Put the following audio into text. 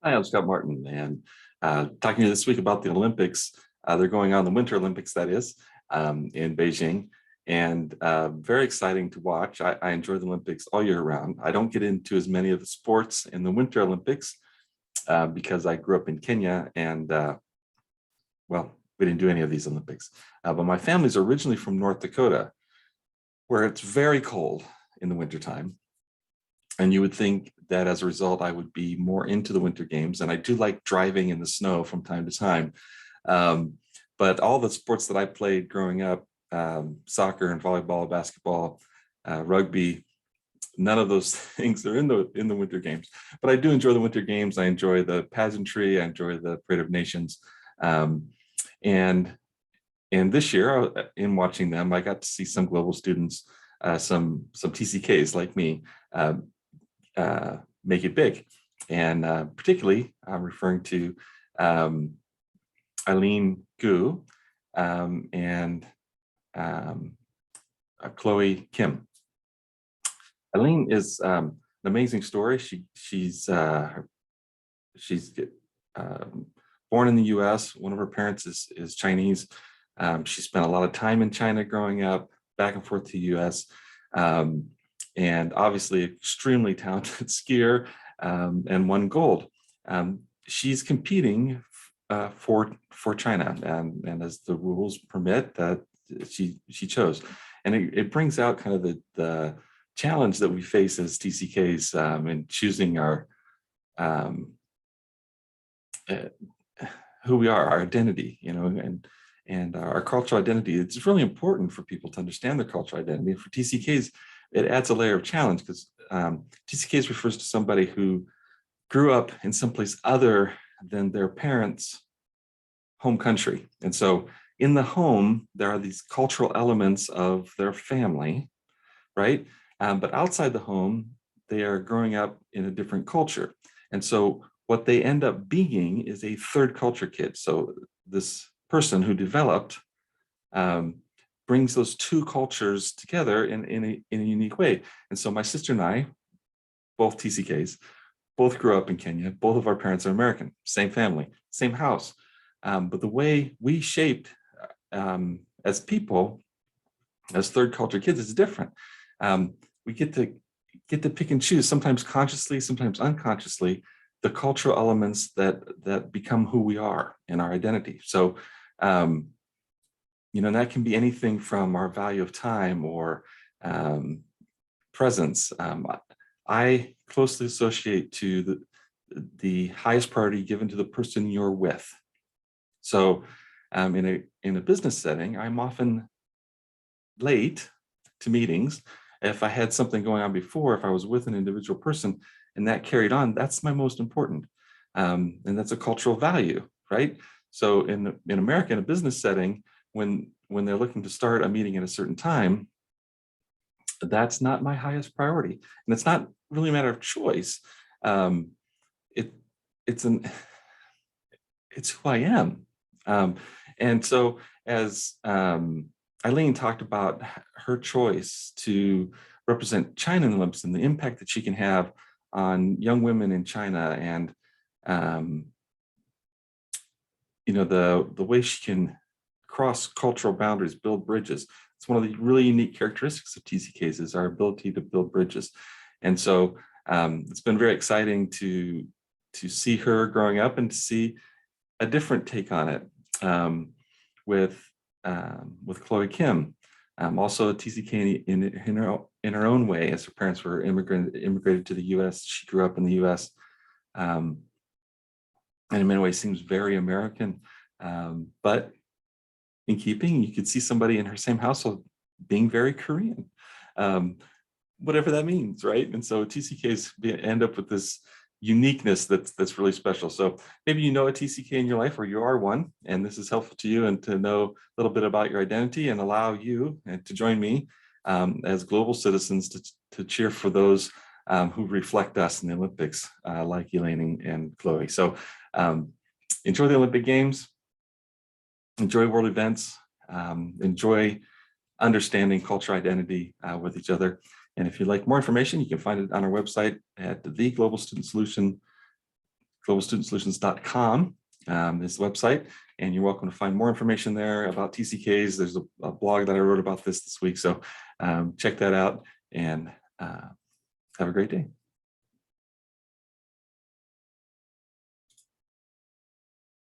Hi, I'm Scott Martin, and talking to you this week about the Olympics. They're going on, the Winter Olympics, that is, in Beijing, and very exciting to watch. I enjoy the Olympics all year round. I don't get into as many of the sports in the Winter Olympics because I grew up in Kenya, and well, we didn't do any of these Olympics. But my family's originally from North Dakota, where it's very cold in the wintertime. And you would think that as a result, I would be more into the Winter Games. And I do like driving in the snow from time to time. But all the sports that I played growing up, soccer and volleyball, basketball, rugby, none of those things are in the Winter Games. But I do enjoy the Winter Games. I enjoy the pageantry. I enjoy the Parade of Nations. And this year, in watching them, I got to see some global students, some TCKs like me, make it big. And particularly, I'm referring to Eileen Gu and Chloe Kim. Eileen is an amazing story. She's born in the U.S. One of her parents is Chinese. She spent a lot of time in China growing up, back and forth to the U.S. And obviously extremely talented skier, and won gold. She's competing for China, and as the rules permit, that she chose. And it brings out kind of the challenge that we face as TCKs in choosing our who we are, our identity, and our cultural identity. It's really important for people to understand their cultural identity. For TCKs, it adds a layer of challenge because TCKs refers to somebody who grew up in someplace other than their parents' home country. And so in the home, there are these cultural elements of their family, right? But outside the home, they are growing up in a different culture. And so what they end up being is a third culture kid. So this person who developed brings those two cultures together in a unique way. And so my sister and I, both TCKs, both grew up in Kenya. Both of our parents are American, same family, same house. But the way we shaped as people, as third culture kids, is different. We get to pick and choose, sometimes consciously, sometimes unconsciously, the cultural elements that become who we are in our identity. So that can be anything from our value of time or presence. I closely associate to the highest priority given to the person you're with. So in a business setting, I'm often late to meetings. If I had something going on before, if I was with an individual person and that carried on, that's my most important. And that's a cultural value, right? So in America, in a business setting, when they're looking to start a meeting at a certain time, that's not my highest priority. And it's not really a matter of choice. It's who I am. And so as Eileen talked about her choice to represent China in the Olympics and the impact that she can have on young women in China, and the way she can cross cultural boundaries, build bridges. It's one of the really unique characteristics of TCKs is our ability to build bridges. And so it's been very exciting to see her growing up and to see a different take on it with Chloe Kim, also a TCK in her own way, as her parents were immigrated to the U.S. She grew up in the U.S. And in many ways seems very American, but in keeping, you could see somebody in her same household being very Korean, whatever that means, right? And so TCKs end up with this uniqueness that's really special. So maybe you know a TCK in your life, or you are one, and this is helpful to you and to know a little bit about your identity and allow you to join me as global citizens to cheer for those who reflect us in the Olympics, like Eileen and Chloe. So enjoy the Olympic Games, enjoy world events, enjoy understanding cultural identity with each other. And if you'd like more information, you can find it on our website at theglobalstudentsolution globalstudentsolutions.com is the website, and you're welcome to find more information there about TCKs. There's a blog that I wrote about this week, so check that out, and have a great day.